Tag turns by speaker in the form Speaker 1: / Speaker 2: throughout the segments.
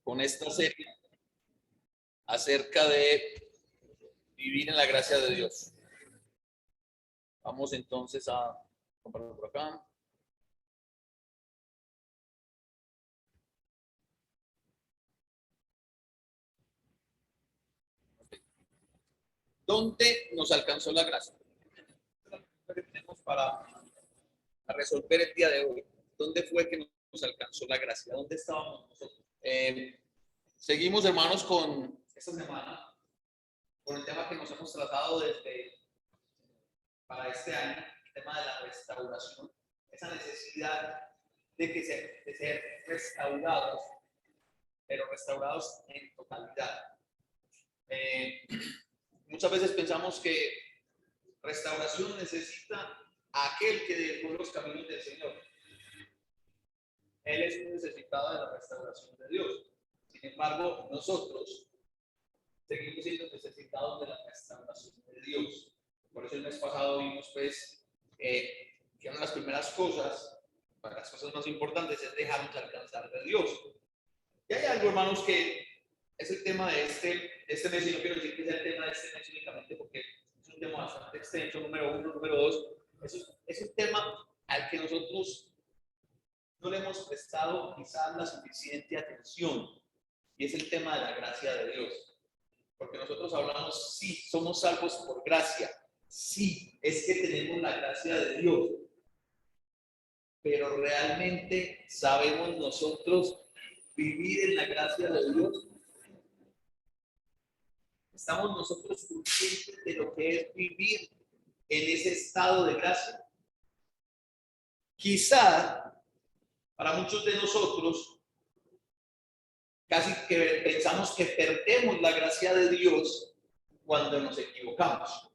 Speaker 1: con esta serie acerca de vivir en la gracia de Dios. Vamos entonces a compartir por acá. ¿Dónde nos alcanzó la gracia? La pregunta que tenemos para resolver el día de hoy. ¿Dónde fue que nos alcanzó la gracia? ¿Dónde estábamos nosotros? Seguimos, hermanos, con esta semana, con el tema que nos hemos tratado para este año, el tema de la restauración, esa necesidad de ser restaurados, pero restaurados en totalidad. Muchas veces pensamos que restauración necesita a aquel que dejó los caminos del Señor. Él es un necesitado de la restauración de Dios. Sin embargo, nosotros seguimos siendo necesitados de la restauración de Dios. Por eso el mes pasado vimos, pues, que una de las primeras cosas, para las cosas más importantes, es dejarnos alcanzar de Dios. Y hay algo, hermanos, que es el tema de este mes, y no quiero decir que sea el tema de este mes únicamente, porque es un tema bastante extenso, número uno, número dos. Es un tema al que nosotros no le hemos prestado quizás la suficiente atención, y es el tema de la gracia de Dios. Porque nosotros hablamos, sí, somos salvos por gracia, sí, es que tenemos la gracia de Dios, pero realmente sabemos nosotros vivir en la gracia de Dios. ¿Estamos nosotros conscientes de lo que es vivir en ese estado de gracia? Quizá para muchos de nosotros casi que pensamos que perdemos la gracia de Dios cuando nos equivocamos.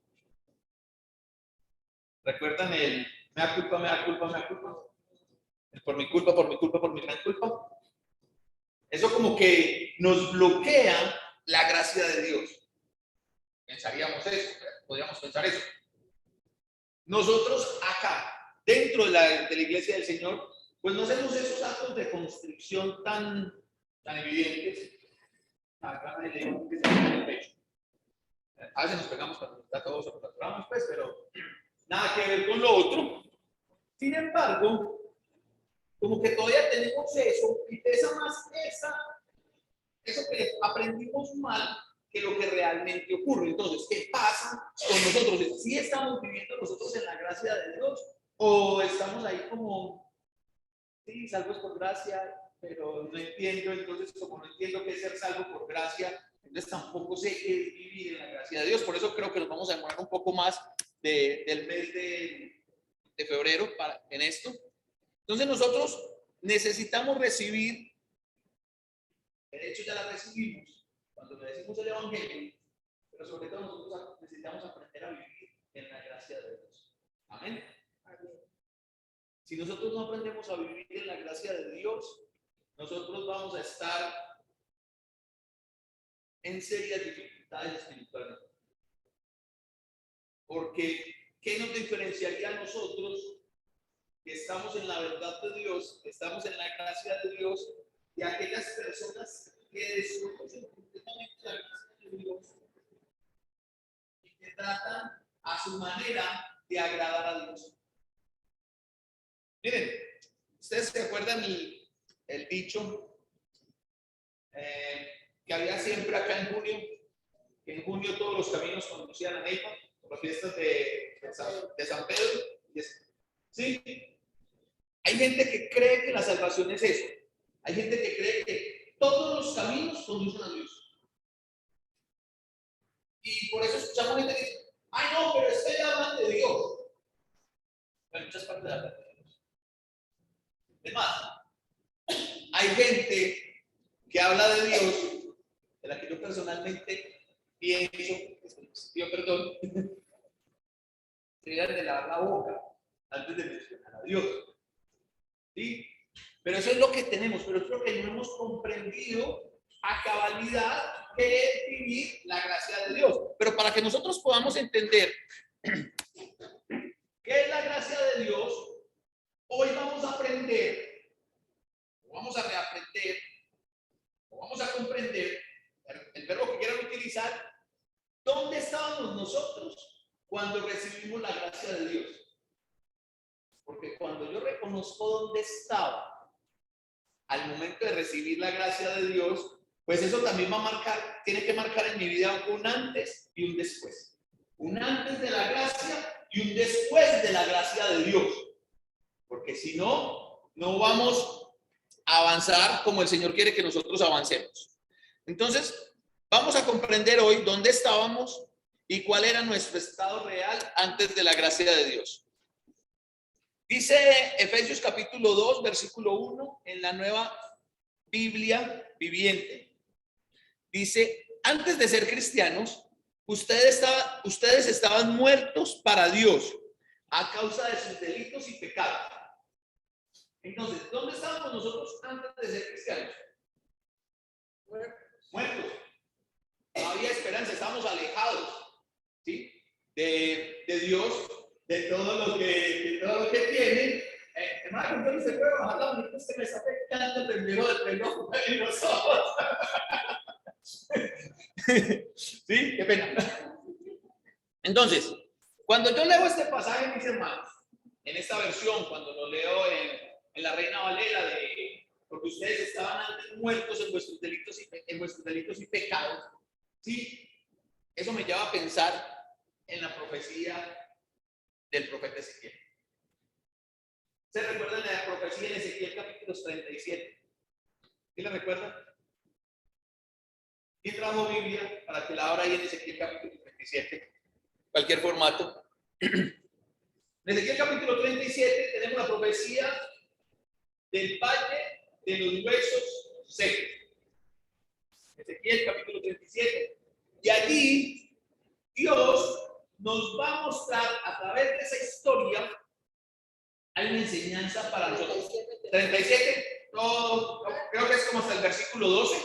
Speaker 1: ¿Recuerdan el mea culpa, mea culpa, mea culpa? El por mi culpa, por mi culpa, por mi gran culpa. Eso como que nos bloquea la gracia de Dios. Pensaríamos eso, podríamos pensar eso. Nosotros acá, dentro de la iglesia del Señor, pues no hacemos esos actos de constricción tan evidentes. Acá me leemos que se en el pecho. A veces nos pegamos cuando está todo saturamos, pues, pero nada que ver con lo otro. Sin embargo, como que todavía tenemos eso, y pesa más eso que aprendimos mal que lo que realmente ocurre. Entonces, ¿qué pasa con nosotros? ¿Sí estamos viviendo nosotros en la gracia de Dios? ¿O estamos ahí como, sí, salvos por gracia, pero no entiendo? Entonces, como no entiendo qué es ser salvo por gracia, entonces tampoco sé qué es vivir en la gracia de Dios. Por eso creo que nos vamos a demorar un poco más del mes de febrero en esto. Entonces, nosotros necesitamos recibir, de hecho ya la recibimos cuando le decimos el Evangelio, pero sobre todo nosotros necesitamos aprender a vivir en la gracia de Dios. Amén. Si nosotros no aprendemos a vivir en la gracia de Dios, nosotros vamos a estar en serias dificultades espirituales. Porque, ¿qué nos diferenciaría a nosotros que estamos en la verdad de Dios, que estamos en la gracia de Dios, y aquellas personas que desconocen completamente la gracia de Dios y que tratan a su manera de agradar a Dios? Miren, ¿ustedes se acuerdan el dicho que había siempre acá en junio? Que en junio todos los caminos conducían a Neiva, por las fiestas de San Pedro. ¿Sí? Hay gente que cree que la salvación es eso. Hay gente que cree que todos los caminos conducen a Dios. Y por eso escuchamos gente que dice, ay no, pero es que hablan de Dios. En muchas partes de la verdad de Dios. Además, hay gente que habla de Dios, de la que yo personalmente pienso, pido perdón, deberían de lavar la boca antes de mencionar a Dios. ¿Sí? Pero eso es lo que tenemos, pero es lo que no hemos comprendido a cabalidad, que es vivir la gracia de Dios. Pero para que nosotros podamos entender qué es la gracia de Dios, hoy vamos a aprender, vamos a reaprender comprender, el verbo que quieran utilizar, dónde estábamos nosotros cuando recibimos la gracia de Dios. Porque cuando yo reconozco dónde estaba al momento de recibir la gracia de Dios, pues eso también va a marcar, tiene que marcar en mi vida un antes y un después. Un antes de la gracia y un después de la gracia de Dios. Porque si no, no vamos a avanzar como el Señor quiere que nosotros avancemos. Entonces, vamos a comprender hoy dónde estábamos y cuál era nuestro estado real antes de la gracia de Dios. Dice Efesios capítulo 2, versículo 1, en la Nueva Biblia Viviente. Dice, antes de ser cristianos, ustedes estaban muertos para Dios a causa de sus delitos y pecados. Entonces, ¿dónde estábamos nosotros antes de ser cristianos? Muertos. No había esperanza, estábamos alejados, ¿sí? de Dios, de todo lo que tiene. Hermano, ¿cómo se puede bajar la bonita? Usted me está pegando el primero del reloj en los ojos. ¿Sí? Qué pena. Entonces, cuando yo leo este pasaje, mis hermanos, en esta versión, cuando lo leo en la Reina Valera, porque ustedes estaban antes muertos en vuestros delitos y pecados, ¿sí? Eso me lleva a pensar en la profecía del profeta Ezequiel. ¿Se recuerdan de la profecía en Ezequiel capítulo 37? ¿Sí la recuerdan? ¿Quién trajo Biblia para que la abra ahí en Ezequiel capítulo 37? Cualquier formato. En Ezequiel capítulo 37 tenemos la profecía del valle de los huesos secos. Ezequiel capítulo 37. Y allí Dios nos va a mostrar a través de esa historia, hay una enseñanza para nosotros. 37, todo, creo que es como hasta el versículo 12,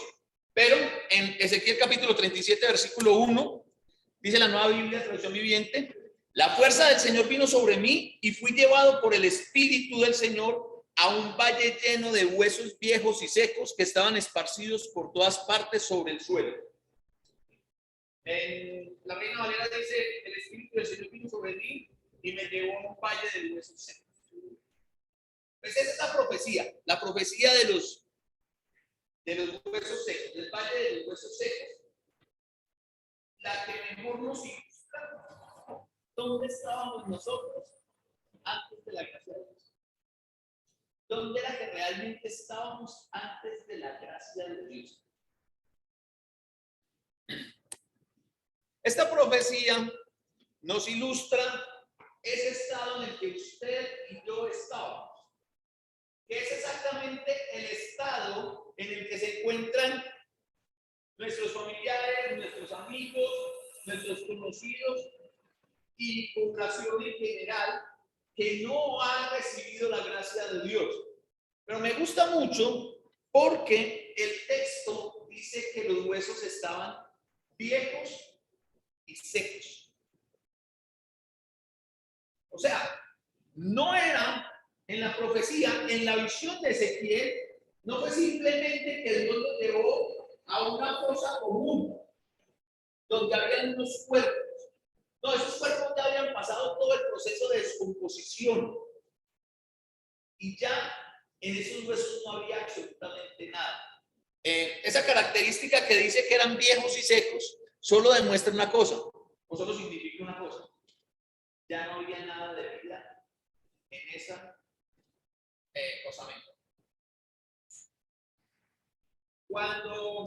Speaker 1: pero en Ezequiel capítulo 37, versículo 1, dice la Nueva Biblia, traducción viviente, la fuerza del Señor vino sobre mí y fui llevado por el Espíritu del Señor a un valle lleno de huesos viejos y secos que estaban esparcidos por todas partes sobre el suelo. En la Reina Valera dice, el Espíritu del Señor vino sobre mí y me llevó a un valle de huesos secos. Pues esa es la profecía de los huesos secos, del valle de los huesos secos, la que mejor nos ilustra dónde estábamos nosotros antes de la gracia de Dios. ¿Dónde era que realmente estábamos antes de la gracia de Dios? Esta profecía nos ilustra ese estado en el que usted y yo estábamos, que es exactamente el estado en el que se encuentran nuestros familiares, nuestros amigos, nuestros conocidos y población en general que no ha recibido la gracia de Dios. Pero me gusta mucho porque el texto dice que los huesos estaban viejos y secos. O sea, no era en la profecía, en la visión de Ezequiel, no fue simplemente que Dios los llevó a una fosa común, donde había unos cuerpos. No, esos cuerpos ya habían pasado todo el proceso de descomposición. Y ya en esos huesos no había absolutamente nada. Esa característica que dice que eran viejos y secos, solo demuestra una cosa, o solo significa una cosa. Ya no había nada de vida en esa osamento. Cuando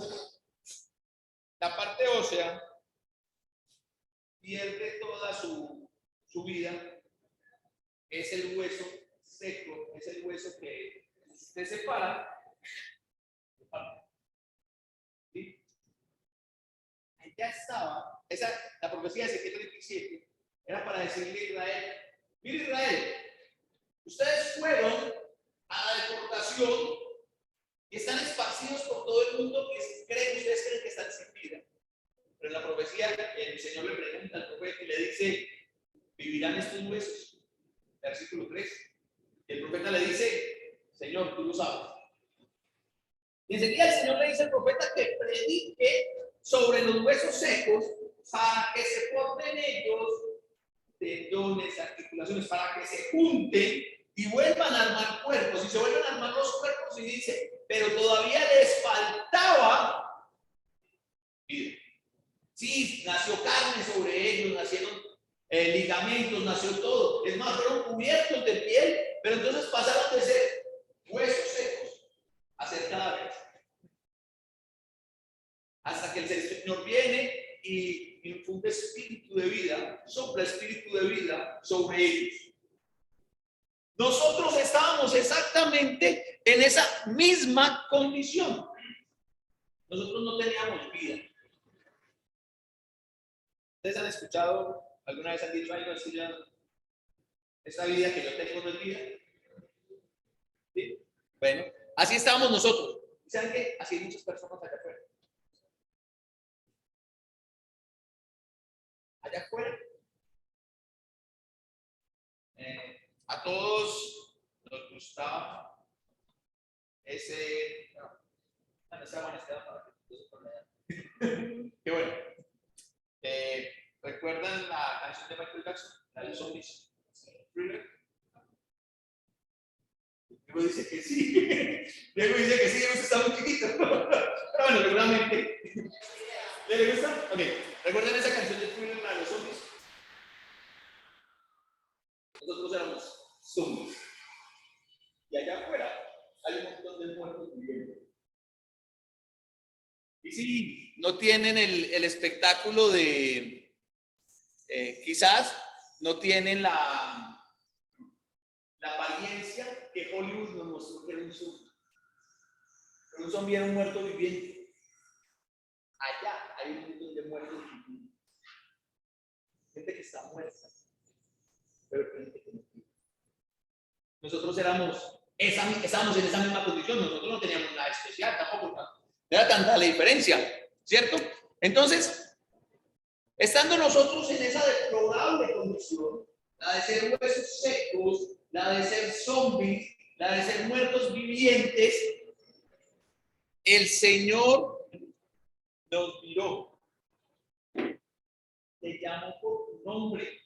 Speaker 1: la parte ósea pierde toda su vida, es el hueso seco, es el hueso que se separa. ¿Sí? Ya estaba, la profecía de Ezequiel 37 era para decirle a Israel, mire Israel, ustedes fueron a la deportación y están esparcidos por todo el mundo que ustedes creen que están sin vida. Pero en la profecía el Señor le pregunta al profeta y le dice, ¿vivirán estos huesos? Versículo 3. Y el profeta le dice, Señor, tú lo sabes. Y enseguida el Señor le dice al profeta que sobre los huesos secos para que se formen ellos tendones, articulaciones, para que se junten y vuelvan a armar cuerpos. Y se vuelven a armar los cuerpos y dice, pero todavía les faltaba vida. Sí, nació carne sobre ellos, nacieron ligamentos, nació todo. Es más, fueron cubiertos de piel, pero entonces pasaron de ser huesos secos a ser cadáveres. Hasta que el Señor viene y infunde espíritu de vida, sopla espíritu de vida sobre ellos. Nosotros estábamos exactamente en esa misma condición. Nosotros no teníamos vida. ¿Ustedes han escuchado alguna vez han dicho algo así? ¿Esta vida que yo tengo no es vida? ¿Sí? Bueno, así estábamos nosotros. ¿Saben qué? Así hay muchas personas allá afuera. Allá afuera. A todos nos gustaba ese. No está bueno, para que qué bueno. ¿Recuerdan la canción de Michael Jackson? La de Zombies. ¿Thriller? Diego dice que sí. Diego dice que sí, Diego está muy chiquito. Pero bueno, seguramente. ¿Le gusta? Ok. ¿Recuerdan esa canción de Thriller, la de los zombies? Nosotros éramos zombies. Y allá afuera hay un montón de muertos viviendo. Y sí, no tienen el espectáculo de, quizás no tienen la apariencia que Hollywood nos mostró que era un zombie. Pero un zombie era un muerto viviente. Allá hay un montón de muertos vivientes. Gente que está muerta, pero gente que no vive. Nosotros estábamos en esa misma condición. Nosotros no teníamos nada especial, tampoco. No era tanta la diferencia, ¿cierto? Entonces, estando nosotros en esa deplorable condición, la de ser huesos secos, la de ser zombies, la de ser muertos vivientes, el Señor nos miró, te llamó por tu nombre,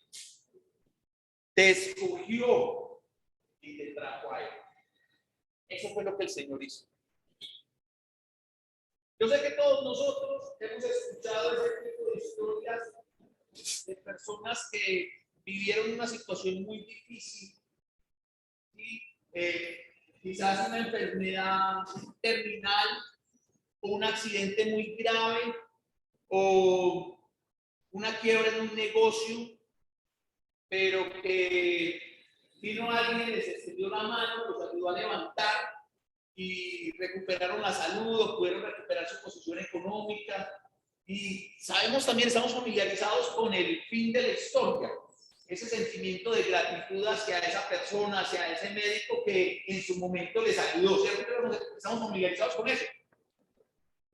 Speaker 1: te escogió y te trajo a él. Eso fue lo que el Señor hizo. Yo sé que todos nosotros hemos escuchado ese tipo de historias de personas que vivieron una situación muy difícil y quizás una enfermedad terminal o un accidente muy grave o una quiebra en un negocio, pero que vino alguien, les extendió la mano, los ayudó a levantar y recuperaron la salud o pudieron recuperar su posición económica. Y sabemos también, estamos familiarizados con el fin de la historia, ese sentimiento de gratitud hacia esa persona, hacia ese médico que en su momento les ayudó, ¿cierto? Estamos familiarizados con eso.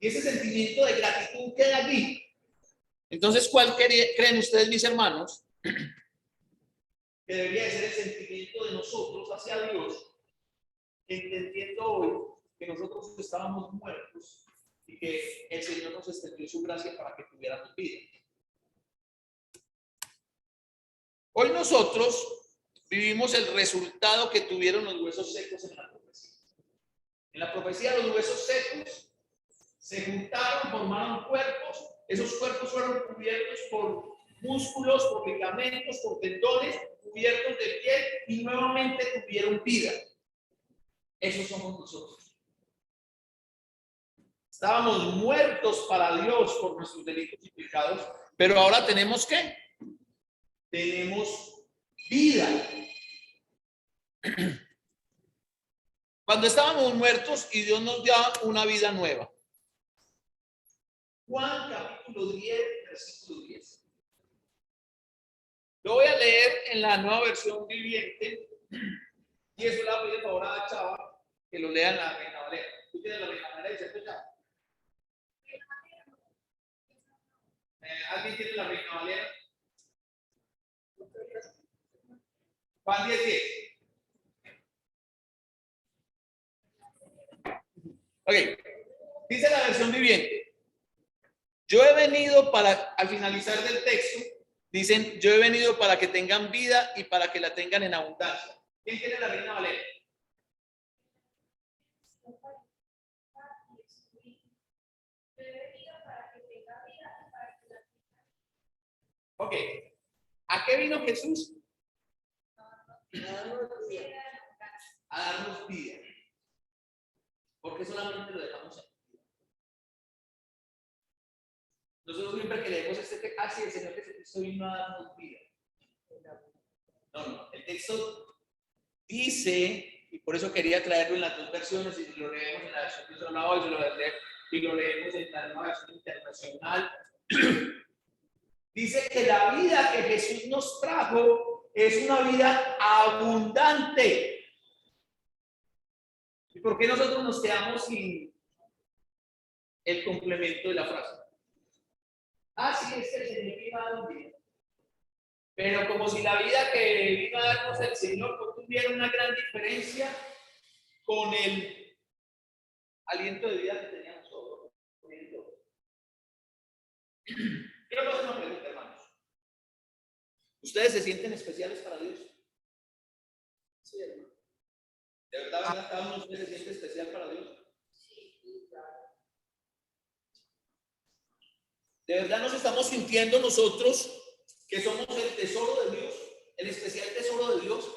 Speaker 1: Y ese sentimiento de gratitud queda allí. Entonces, ¿cuál creen ustedes, mis hermanos, que debería ser el sentimiento de nosotros hacia Dios, entendiendo hoy que nosotros estábamos muertos y que el Señor nos extendió su gracia para que tuviéramos vida? Hoy nosotros vivimos el resultado que tuvieron los huesos secos en la profecía. En la profecía los huesos secos se juntaron, formaron cuerpos. Esos cuerpos fueron cubiertos por músculos, por ligamentos, por tendones, cubiertos de piel y nuevamente tuvieron vida. Esos somos nosotros. Estábamos muertos para Dios por nuestros delitos y pecados, pero ahora tenemos ¿qué? Tenemos vida. Cuando estábamos muertos y Dios nos da una vida nueva. Juan capítulo 10, versículo 10. Lo voy a leer en la nueva versión viviente y eso le va a pedir favor a Chava que lo lea en la Reina Valera. ¿Tú tienes la Reina Valera, cierto, Chava? ¿Alguien tiene la Reina Valera? Juan 10, 10. Ok, dice la versión viviente: Yo he venido para, al finalizar del texto, dicen, yo he venido para que tengan vida y para que la tengan en abundancia. ¿Quién quiere la Reina Valera? Ok. ¿A qué vino Jesús? A darnos vida. Porque solamente lo dejamos en vida. Nosotros siempre que leemos este texto, sí, el Señor Jesucristo vino a darnos vida. No. El texto dice, y por eso quería traerlo en las dos versiones, y lo leemos en la versión que yo hablaba hoy, y lo leemos en la nueva versión internacional. Dice que la vida que Jesús nos trajo es una vida abundante. ¿Y por qué nosotros nos quedamos sin el complemento de la frase? Sí, es que el Señor vino a dar vida. Pero como si la vida que vino a darnos el Señor no tuviera una gran diferencia con el aliento de vida que teníamos todos. Quiero hacer una pregunta, hermanos. ¿Ustedes se sienten especiales para Dios? Sí, hermano. ¿De verdad cada uno de ustedes se siente especial para Dios? Sí, claro. ¿De verdad nos estamos sintiendo nosotros que somos el tesoro de Dios, el especial tesoro de Dios,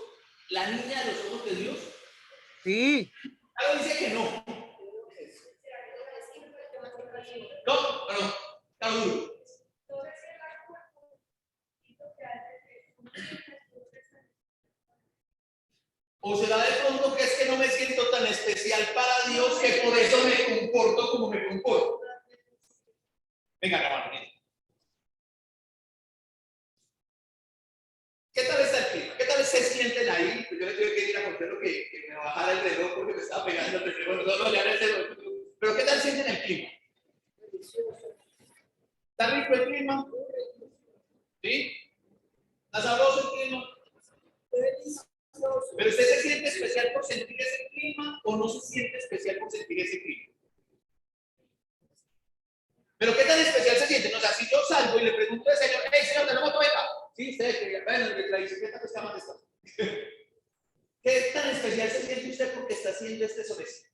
Speaker 1: la niña de los ojos de Dios? Sí. Algo dice que no. No, perdón, está duro. ¿O será de pronto que es que no me siento tan especial para Dios que por eso me comporto como me comporto? Venga, hermano. ¿Qué tal está el clima? ¿Qué tal se sienten ahí? Pues yo le tuve que ir a contarlo que me bajara el reloj porque me estaba pegando el reloj. No, ya no sé. Pero ¿qué tal sienten el clima? ¿Está rico el clima? ¿Sí? ¿Está sabroso el clima? ¿Pero usted se siente especial por sentir ese clima o no se siente especial por sentir ese clima? ¿Pero qué tan especial se siente? O sea, si yo salgo y le pregunto al Señor, hey, Señor, ¿de la moto venga? Sí, usted, que bueno, la bicicleta pues está más esta. ¿Qué tan especial se siente usted porque está haciendo este solecito?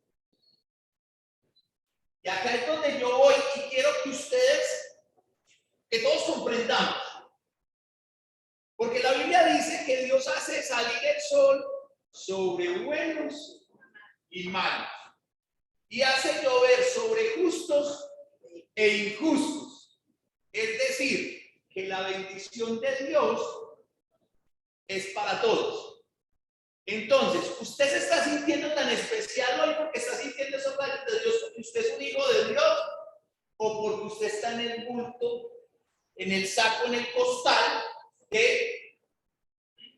Speaker 1: Y acá es donde yo voy y quiero que ustedes, que todos comprendamos. Porque la Biblia dice que Dios hace salir el sol sobre buenos y malos. Y hace llover sobre justos e injustos. Es decir, que la bendición de Dios es para todos. Entonces, ¿usted se está sintiendo tan especial hoy porque está sintiendo esos rayos de Dios porque usted es un hijo de Dios? ¿O porque usted está en el bulto, en el saco, en el costal, que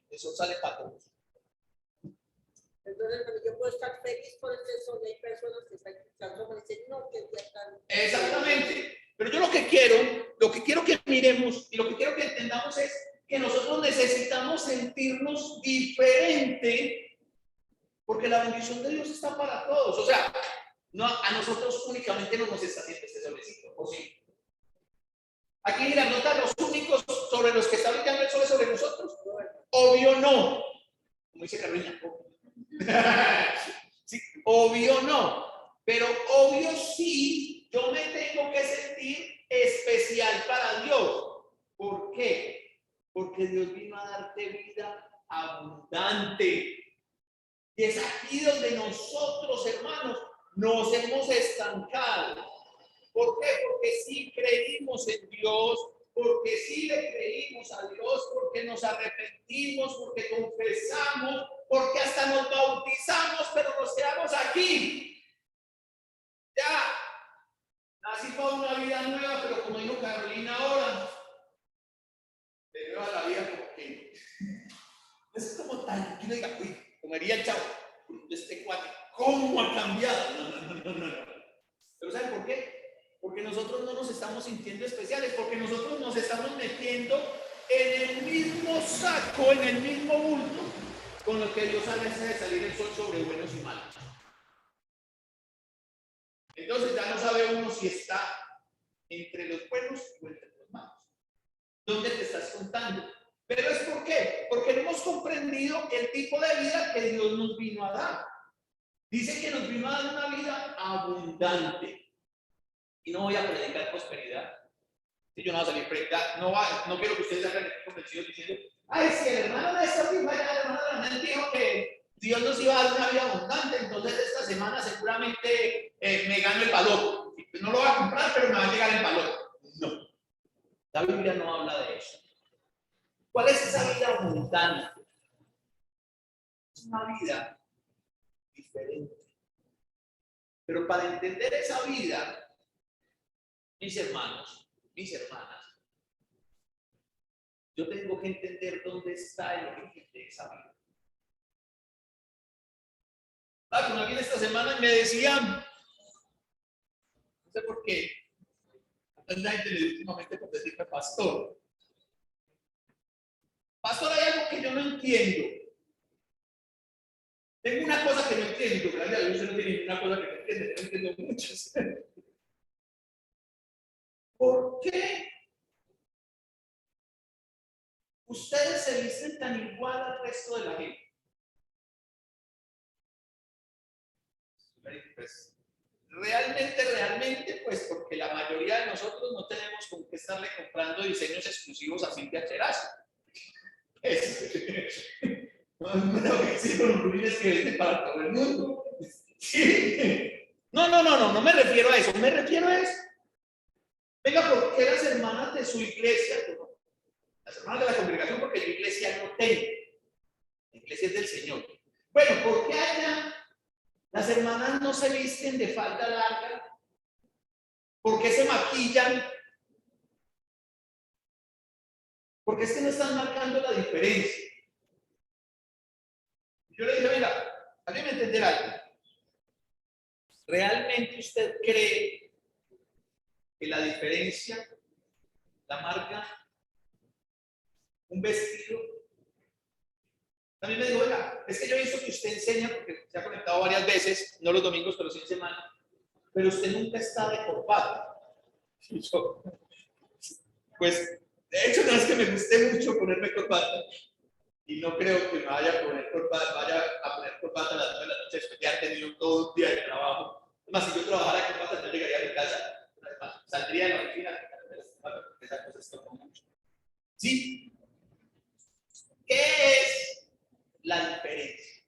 Speaker 1: eso sale para todos?
Speaker 2: Entonces, yo puedo estar feliz por este sol, hay personas que están escuchando y dicen, no, que ya están.
Speaker 1: Exactamente. Pero yo lo que quiero que miremos y lo que quiero que entendamos es que nosotros necesitamos sentirnos diferente porque la bendición de Dios está para todos. O sea, no, a nosotros únicamente no nos está haciendo este solecito, ¿o sí? Aquí la nota, los únicos sobre los que está brillando el sol es sobre nosotros. Obvio no. Como dice Carolina. Sí, obvio no. Pero obvio sí, yo me tengo que sentir especial para Dios. ¿Por qué? Porque Dios vino a darte vida abundante. Y es aquí donde nosotros, hermanos, nos hemos estancado. ¿Por qué? Porque sí creímos en Dios, porque sí le creímos a Dios, porque nos arrepentimos, porque confesamos, porque hasta nos bautizamos, pero nos quedamos aquí. Ya, nací para una vida nueva, pero como dijo Carolina ahora, de nueva la vida como que es como tan, que uno diga, uy, comería el chavo, este cuate, ¿cómo ha cambiado? No. ¿Pero saben por qué? Porque nosotros no nos estamos sintiendo especiales, porque nosotros nos estamos metiendo en el mismo saco, en el mismo bulto, con lo que Dios hace de salir el sol sobre buenos y malos. Entonces ya no sabe uno si está ¿Entre los buenos o entre los malos? ¿Dónde te estás contando? ¿Pero es por qué? Porque no hemos comprendido el tipo de vida que Dios nos vino a dar. Dice que nos vino a dar una vida abundante. Y no voy a predicar prosperidad. Si yo no voy a salir predicar, no quiero que ustedes salgan convencidos diciendo, ay, si el hermano de esta misma, el hermano de la gente dijo que Dios nos iba a dar una vida abundante, entonces esta semana seguramente me gano el valor. No lo voy a comprar, pero me va a llegar el valor. No. La Biblia no habla de eso. ¿Cuál es esa vida abundante? Es una vida diferente. Pero para entender esa vida, mis hermanos, mis hermanas, yo tengo que entender dónde está el origen de esa vida. Como alguien esta semana me decía, no sé por qué, tanta gente le dio últimamente por decirme pastor. Pastor, hay algo que yo no entiendo. Tengo una cosa que no entiendo, gracias a Dios usted no tiene ninguna cosa que no entiende, no entiendo muchas. ¿Por qué ustedes se visten tan igual al resto de la gente? Pues, realmente, pues porque la mayoría de nosotros no tenemos con qué estarle comprando diseños exclusivos a Cintia Cherazo. Una oficina con rubines que vende para todo el mundo. Sí. No me refiero a eso, me refiero a eso. Venga, ¿por qué las hermanas de su iglesia, las hermanas de la congregación, porque la iglesia no tiene, la iglesia es del Señor? Bueno, ¿por qué allá las hermanas no se visten de falda larga? ¿Por qué se maquillan? Porque es que no están marcando la diferencia. Yo le dije, venga, ayúdame a entender algo. ¿Realmente usted cree que la diferencia la marca un vestido? También me dijo, venga, es que yo he visto que usted enseña, porque se ha conectado varias veces, no los domingos, pero sí en semana, pero usted nunca está de corbata. Y yo, pues, de hecho, no es que me guste mucho ponerme corbata, y no creo que me vaya a poner corbata, a las 9 de la noche, después de haber tenido todo un día de trabajo. Además, si yo trabajara con corbata, yo llegaría a mi casa, saldría de la oficina, esa cosa es todo mucho. ¿Sí? ¿Qué es la diferencia?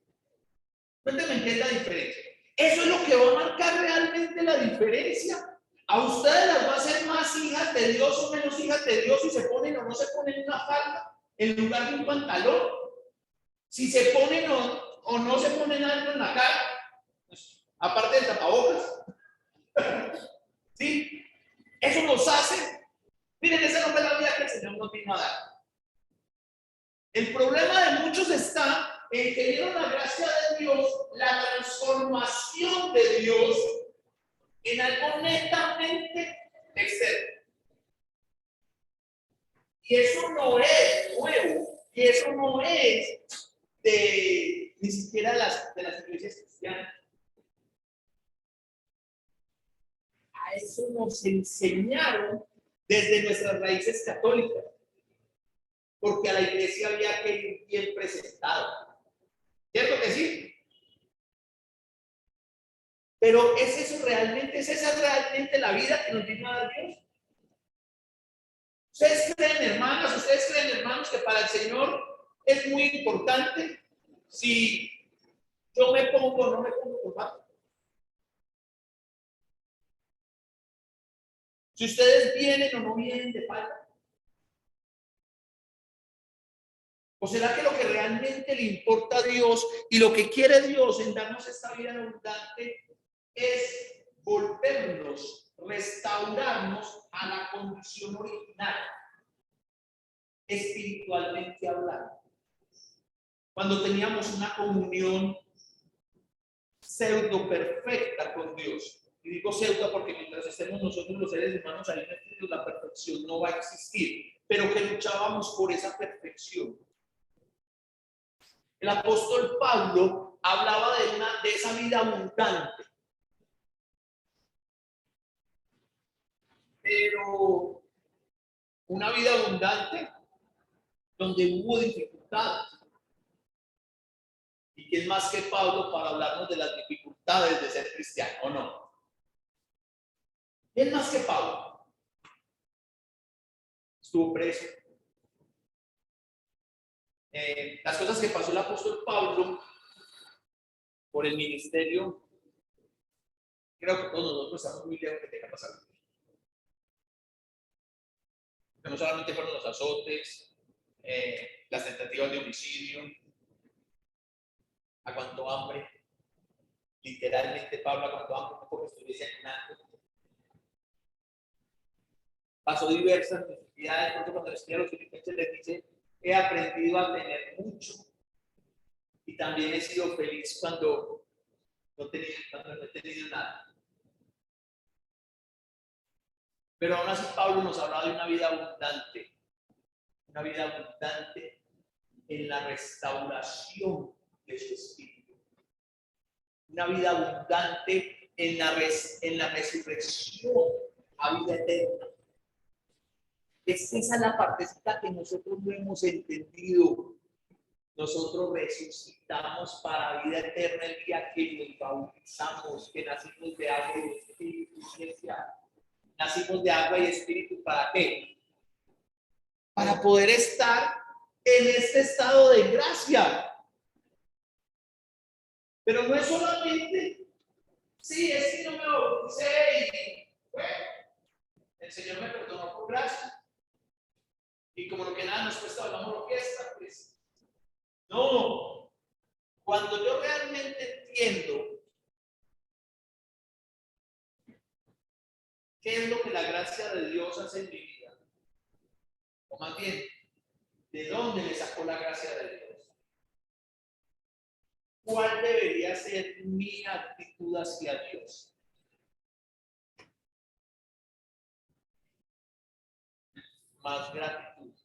Speaker 1: Cuéntame qué es la diferencia. Eso es lo que va a marcar realmente la diferencia. A ustedes las va a hacer más hijas de Dios o menos hijas de Dios si se ponen o no se ponen una falda en lugar de un pantalón. Si se ponen o no se ponen algo en la cara, pues, aparte del tapabocas. ¿Sí? Eso nos hace. Miren, esa no fue la vida que el Señor nos vino a dar. El problema de muchos está en que vieron la gracia de Dios, la transformación de Dios en algo netamente externo. Y eso no es nuevo, y eso no es ni siquiera de las iglesias cristianas. A eso nos enseñaron desde nuestras raíces católicas, porque a la iglesia había que ir bien presentado. ¿Cierto que sí? Pero ¿es esa realmente la vida que nos vino a dar Dios? ¿Ustedes creen, hermanos, que para el Señor es muy importante si yo me pongo o no me pongo corbata? Si ustedes vienen o no vienen de falda. ¿O será que lo que realmente le importa a Dios y lo que quiere Dios en darnos esta vida abundante es volvernos, restaurarnos a la condición original, espiritualmente hablando? Cuando teníamos una comunión pseudo perfecta con Dios. Y digo pseudo porque mientras estemos nosotros los seres humanos ahí metidos, la perfección no va a existir, pero que luchábamos por esa perfección. El apóstol Pablo hablaba de esa vida abundante. pero una vida abundante donde hubo dificultades. ¿Y quién más que Pablo para hablarnos de las dificultades de ser cristiano, o no? ¿Quién más que Pablo? Estuvo preso. Las cosas que pasó el apóstol Pablo por el ministerio, creo que todos nosotros estamos muy lejos de que tenga pasado. Que no solamente fueron los azotes, las tentativas de homicidio, aguantó hambre. Literalmente Pablo aguantó hambre porque estuviese ayunando. Pasó diversas necesidades, porque cuando les escribe a los filipenses les dice, he aprendido a tener mucho y también he sido feliz cuando no he tenido nada. Pero aún así Pablo nos habla de una vida abundante en la restauración de su espíritu, una vida abundante en la resurrección a vida eterna. Esa es la partecita que nosotros no hemos entendido. Nosotros resucitamos para vida eterna el día que nos bautizamos, que nacimos de agua y espíritu. Iglesia. Nacimos de agua y espíritu, ¿para qué? Para poder estar en este estado de gracia. Pero no es solamente, sí, es que no me bauticé y bueno, el Señor me perdonó por gracia. Y como lo que nada nos cuesta, hablamos la fiesta, pues. No, cuando yo realmente entiendo qué es lo que la gracia de Dios hace en mi vida, o más bien, ¿de dónde me sacó la gracia de Dios? ¿Cuál debería ser mi actitud hacia Dios? Más gratitud.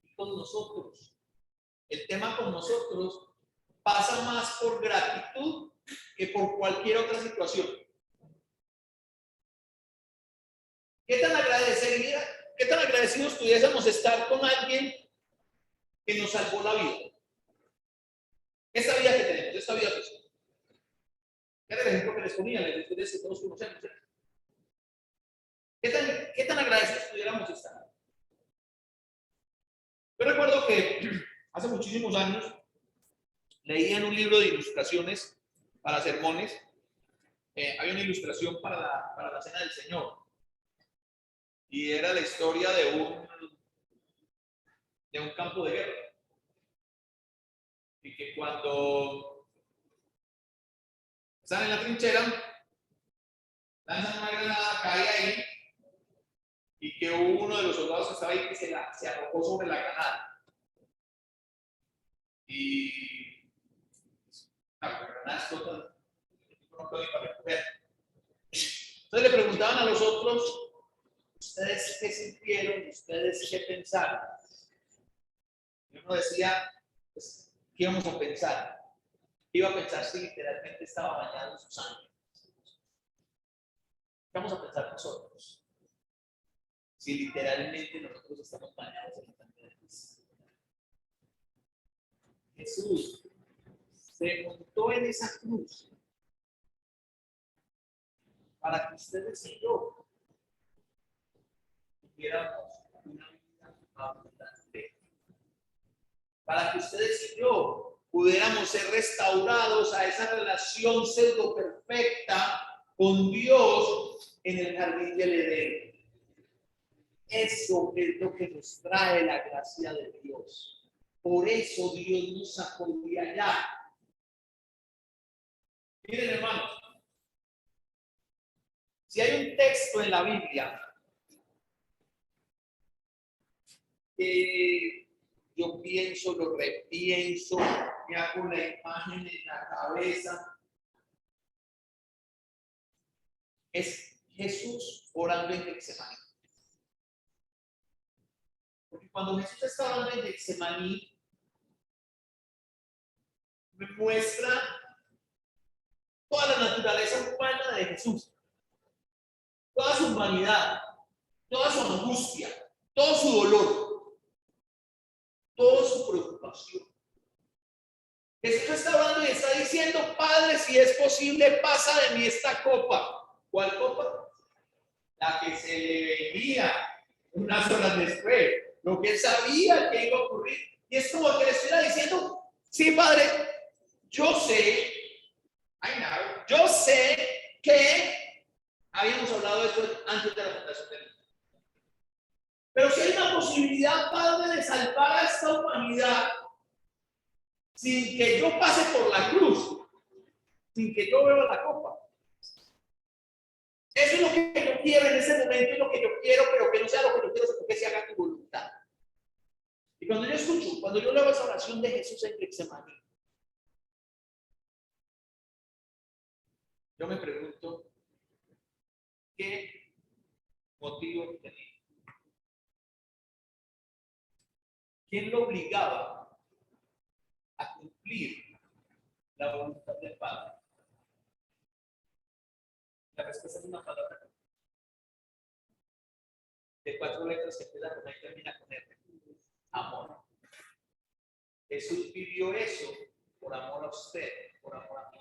Speaker 1: Y con nosotros, el tema con nosotros pasa más por gratitud que por cualquier otra situación. ¿Qué tan agradecidos pudiésemos estar con alguien que nos salvó la vida? Esta vida que tenemos, esta vida física. Era el ejemplo que les ponía, les decía que todos conocemos. ¿Qué tan agradecidos pudiéramos estar? Yo recuerdo que hace muchísimos años leí en un libro de ilustraciones para sermones, hay una ilustración para la Cena del Señor. Y era la historia de un campo de guerra. Y que cuando están en la trinchera, lanzan una granada, cae ahí, y que uno de los soldados que estaba ahí que se arrojó sobre la granada. Y la granada explota, no puede ir para recoger. Entonces le preguntaban a los otros, ¿ustedes qué sintieron? ¿Ustedes qué pensaron? Y uno decía, pues, ¿qué íbamos a pensar? Iba a pensar si literalmente estaba bañado en su sangre. ¿Qué vamos a pensar nosotros? Si literalmente nosotros estamos bañados en la sangre de Cristo. Jesús se montó en esa cruz para que ustedes y yo tuviéramos una vida abundante. Para que ustedes y yo pudiéramos ser restaurados a esa relación pseudo perfecta con Dios en el jardín del Edén. Eso es lo que nos trae la gracia de Dios. Por eso Dios nos sacó de allá. Miren, hermanos, si hay un texto en la Biblia que yo pienso, lo repienso, me hago la imagen en la cabeza, es Jesús orando en Getsemaní. Porque cuando Jesús está orando en Getsemaní, me muestra toda la naturaleza humana de Jesús. toda su humanidad, toda su angustia, todo su dolor, toda su preocupación. Jesús está hablando y está diciendo: Padre, si es posible, pasa de mí esta copa. ¿Cuál copa? La que se le venía unas horas después, lo que él sabía que iba a ocurrir. Y es como que le estuviera diciendo: sí, Padre, yo sé, yo sé que habíamos hablado de esto antes de la fundación del mundo. Pero si hay una posibilidad, Padre, de salvar a esta humanidad sin que yo pase por la cruz, sin que yo beba la copa. Eso es lo que yo quiero en ese momento, es lo que yo quiero, pero que no sea lo que yo quiero, sino que se haga tu voluntad. Y cuando yo escucho, cuando yo leo esa oración de Jesús en Getsemaní, yo me pregunto, ¿qué motivo tenía? ¿Quién lo obligaba a cumplir la voluntad del Padre? La respuesta es una palabra de 4 letras que empieza con A y termina con R. Amor. Jesús vivió eso por amor a usted, por amor a mí.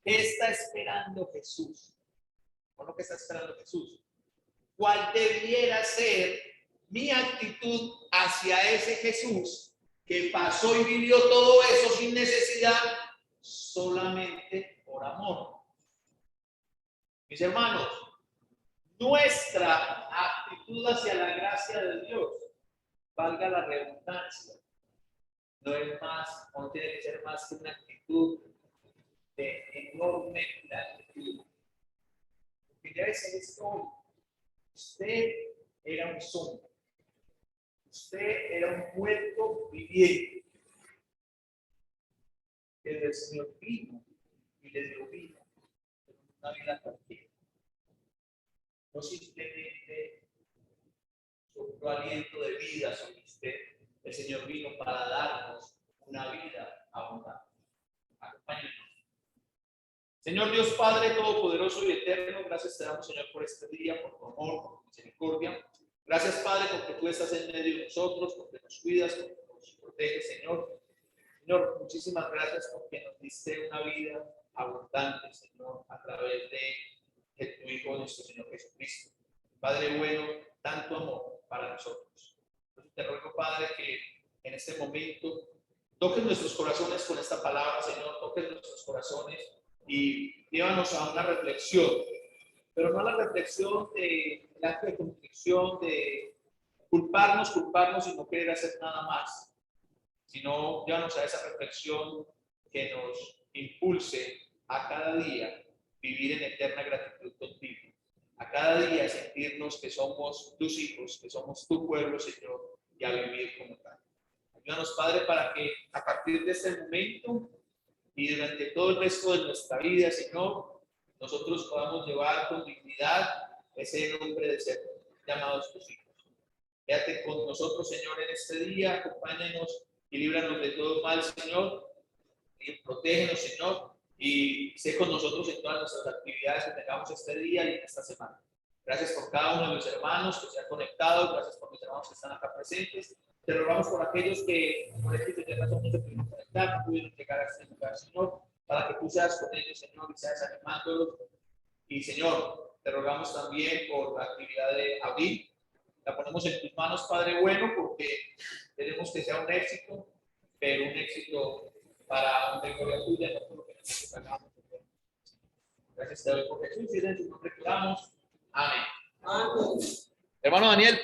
Speaker 1: ¿Qué está esperando Jesús? ¿O lo que está esperando Jesús? ¿Cuál debiera ser mi actitud hacia ese Jesús que pasó y vivió todo eso sin necesidad, solamente por amor? Mis hermanos, nuestra actitud hacia la gracia de Dios, valga la redundancia, no es más, no tiene que ser más que una actitud de enorme gratitud. Porque ya es esto, usted era un zombie, usted era un muerto viviente, que el Señor vino y le dio vida, una vida cualquiera. No simplemente sopló aliento de vida sobre usted, el Señor vino para darnos una vida abundante. Acompáñenos. Señor Dios Padre Todopoderoso y Eterno, gracias te damos, Señor, por este día, por tu amor, por tu misericordia. Gracias, Padre, porque tú estás en medio de nosotros, porque nos cuidas, porque nos proteges, Señor. Señor, muchísimas gracias porque nos diste una vida abundante, Señor, a través de tu Hijo, nuestro Señor Jesucristo. Padre bueno, tanto amor para nosotros. Entonces te ruego, Padre, que en este momento toques nuestros corazones con esta palabra, Señor, toques nuestros corazones y llévanos a una reflexión, pero no a la reflexión de acto de contrición, de culparnos y no querer hacer nada más, sino llévanos a esa reflexión que nos impulse a cada día vivir en eterna gratitud contigo, a cada día sentirnos que somos tus hijos, que somos tu pueblo, Señor, y a vivir como tal. Ayúdanos, Padre, para que a partir de este momento y durante todo el resto de nuestra vida, Señor, nosotros podamos llevar con dignidad ese nombre de ser llamados tus hijos. Quédate con nosotros, Señor, en este día, acompáñanos y líbranos de todo mal, Señor, y protégenos, Señor, y sé con nosotros en todas nuestras actividades que tengamos este día y en esta semana. Gracias por cada uno de los hermanos que se han conectado, gracias por los hermanos que están acá presentes. Te rogamos por aquellos que por esta razón no se pudieron conectar, no pudieron llegar a este lugar, Señor, para que tú seas con ellos, Señor, y seas animándolos. Y, Señor, te rogamos también por la actividad de abril. La ponemos en tus manos, Padre bueno, porque queremos que sea un éxito, pero un éxito para una gloria tuya, no por lo que nosotros hagamos. Gracias te doy por Jesús y en su nombre que oramos. Amén.
Speaker 2: Amén.
Speaker 1: Hermano Daniel,